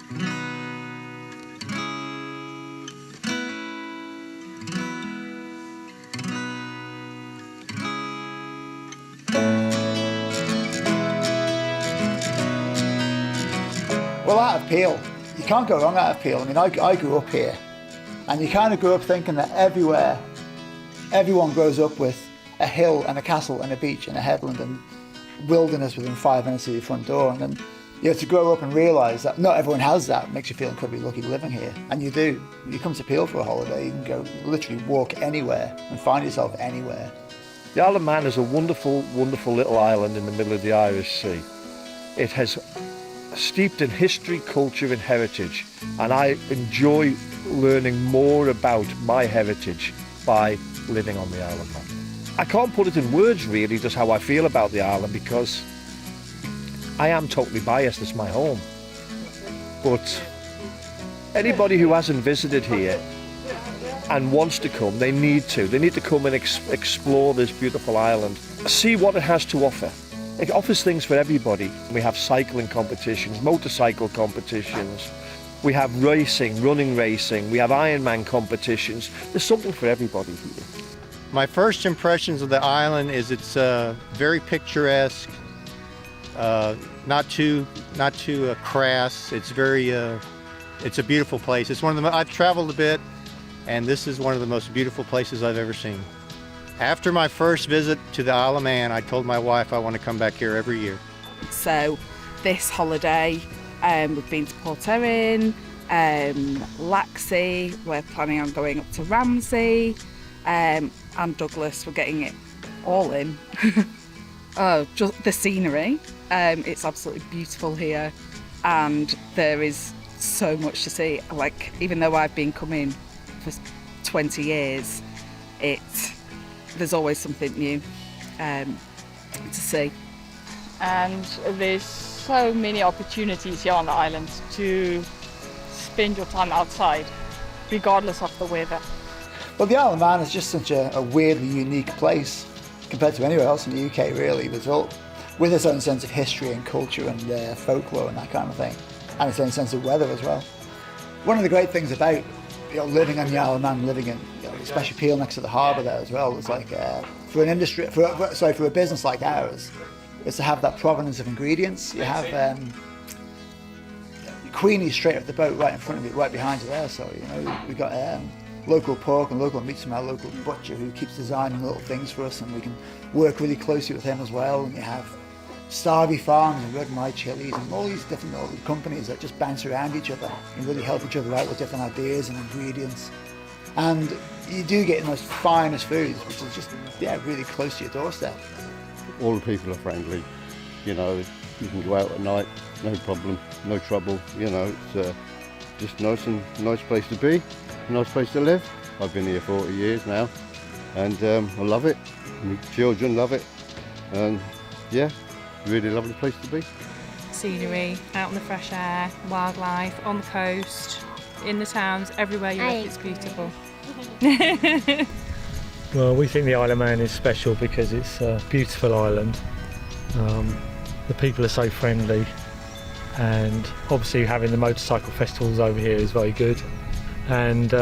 Well, out of Peel, you can't go wrong out of Peel. I mean, I grew up here, and you kind of grew up thinking that everywhere, everyone grows up with a hill and a castle and a beach and a headland and wilderness within 5 minutes of your front door. And then you have to grow up and realise that not everyone has that. It makes you feel incredibly lucky living here, and you do. You come to Peel for a holiday, you can go literally walk anywhere and find yourself anywhere. The Isle of Man is a wonderful, wonderful little island in the middle of the Irish Sea. It has steeped in history, culture and heritage, and I enjoy learning more about my heritage by living on the Isle of Man. I can't put it in words really just how I feel about the island, because I am totally biased. It's my home. But anybody who hasn't visited here and wants to come, they need to come and explore this beautiful island, see what it has to offer. It offers things for everybody. We have cycling competitions, motorcycle competitions, we have racing, running racing, we have Ironman competitions. There's something for everybody here. My first impressions of the island is it's very picturesque, not too crass. It's very, it's a beautiful place. It's one of the, I've traveled a bit, and this is one of the most beautiful places I've ever seen. After my first visit to the Isle of Man, I told my wife I want to come back here every year. So this holiday, we've been to Port Erin, Laxey, we're planning on going up to Ramsey, and Douglas. We're getting it all in. Oh, just the scenery. It's absolutely beautiful here, and there is so much to see. Like, even though I've been coming for 20 years, there's always something new to see. And there's so many opportunities here on the island to spend your time outside, regardless of the weather. Well, the Isle of Man is just such a weirdly unique place compared to anywhere else in the UK, really. There's all, with its own sense of history and culture and folklore and that kind of thing, and its own sense of weather as well. One of the great things about living on the Isle of Man, living in, especially Peel next to the harbour there as well, is like for an industry, for a business like ours, is to have that provenance of ingredients. You have Queenie's straight off the boat right in front of you, right behind you there. So we've got local pork and local meats from our local butcher who keeps designing little things for us, and we can work really closely with him as well. And you have Starvey Farms and Red My Chilies and all these different little companies that just bounce around each other and really help each other out with different ideas and ingredients. And you do get the most finest foods, which is just really close to your doorstep. All the people are friendly, you can go out at night, no problem, no trouble, it's just nice place to be, a nice place to live. I've been here 40 years now, and I love it. My children love it, and really lovely place to be. Scenery, out in the fresh air, wildlife, on the coast, in the towns, everywhere you look it's beautiful. Well, we think the Isle of Man is special because it's a beautiful island. The people are so friendly, and obviously having the motorcycle festivals over here is very good, and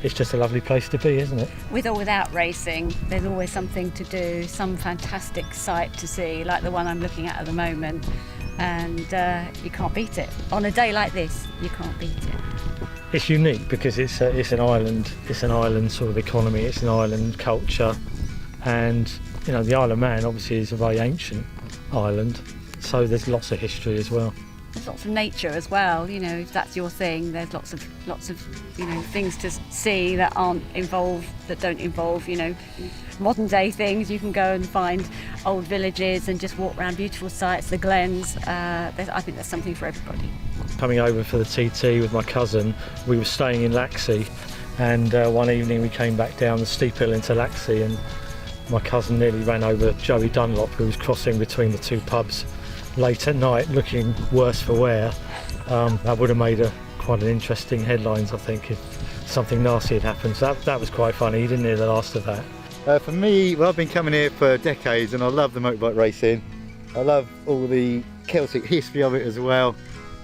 it's just a lovely place to be, isn't it? With or without racing, there's always something to do, some fantastic sight to see, like the one I'm looking at the moment, and you can't beat it. On a day like this, you can't beat it. It's unique because it's an island sort of economy, it's an island culture, and the Isle of Man obviously is a very ancient island, so there's lots of history as well. There's lots of nature as well, if that's your thing. There's lots of things to see that don't involve modern day things. You can go and find old villages and just walk around beautiful sites, the glens. I think there's something for everybody. Coming over for the TT with my cousin, we were staying in Laxey, and one evening we came back down the steep hill into Laxey, and my cousin nearly ran over Joey Dunlop, who was crossing between the two pubs late at night looking worse for wear. That would have made quite an interesting headlines, I think, if something nasty had happened. So that was quite funny. You didn't hear the last of that. For me, I've been coming here for decades, and I love the motorbike racing. I love all the Celtic history of it as well.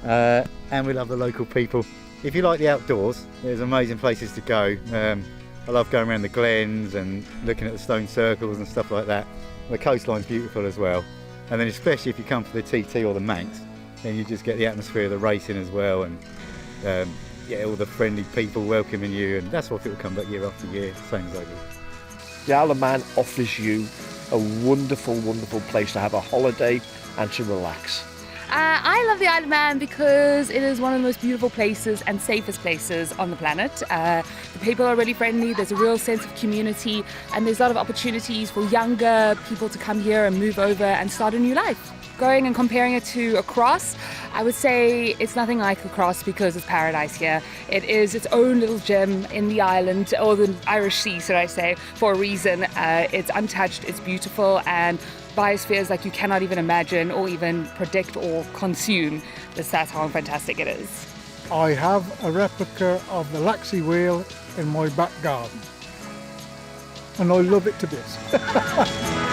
and we love the local people. If you like the outdoors, there's amazing places to go. I love going around the glens and looking at the stone circles and stuff like that. The coastline's beautiful as well. And then especially if you come for the TT or the Manx, then you just get the atmosphere of the racing as well, and all the friendly people welcoming you, and that's why people come back year after year, same as I do. The Isle of Man offers you a wonderful, wonderful place to have a holiday and to relax. I love the Isle of Man because it is one of the most beautiful places and safest places on the planet. The people are really friendly, there's a real sense of community, and there's a lot of opportunities for younger people to come here and move over and start a new life. Going and comparing it to a cross, I would say it's nothing like a cross because it's paradise here. It is its own little gem in the island, or the Irish Sea, should I say, for a reason. It's untouched, it's beautiful, and biospheres like you cannot even imagine or even predict or consume. That's how fantastic it is. I have a replica of the Laxey whale in my back garden, and I love it to bits.